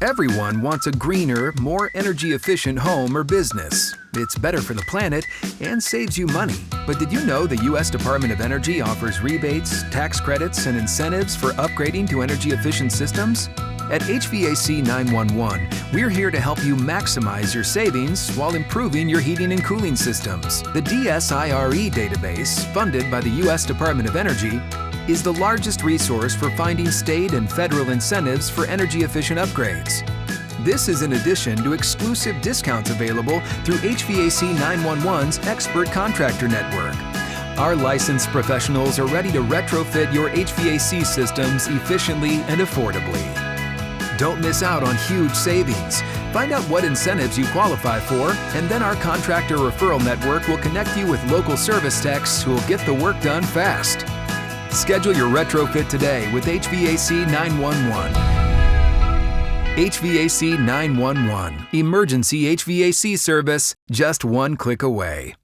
Everyone wants a greener, more energy-efficient home or business. It's better for the planet and saves you money. But did you know the U.S. Department of Energy offers rebates, tax credits, and incentives for upgrading to energy-efficient systems? At HVAC 911, we're here to help you maximize your savings while improving your heating and cooling systems. The DSIRE database, funded by the U.S. Department of Energy, is the largest resource for finding state and federal incentives for energy-efficient upgrades. This is in addition to exclusive discounts available through HVAC 911's expert contractor network. Our licensed professionals are ready to retrofit your HVAC systems efficiently and affordably. Don't miss out on huge savings. Find out what incentives you qualify for, and then our contractor referral network will connect you with local service techs who will get the work done fast. Schedule your retrofit today with HVAC 911. HVAC 911. Emergency HVAC service just one click away.